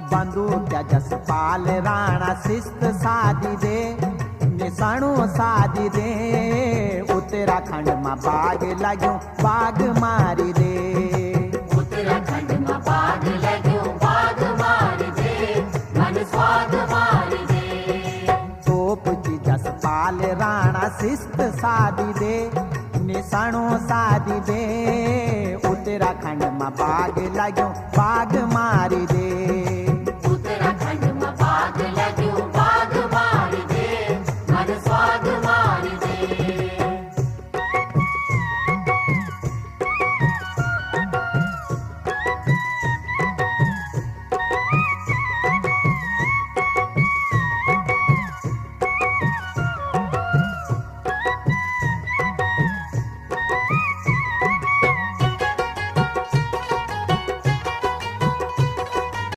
बंदूक जसपाल राणा शिस्त साधी दे, निशाणो साधी दे। उत्तराखंड में बाग लाग्यो बाग मारी दे, उत्तराखंड में बाग लाग्यो बाग मारी दे, मन स्वाद मारी दे। तोप जी जसपाल राणा शिस्त साधी दे, निशाणो साधी दे। उत्तराखंड में बाग लाग्यो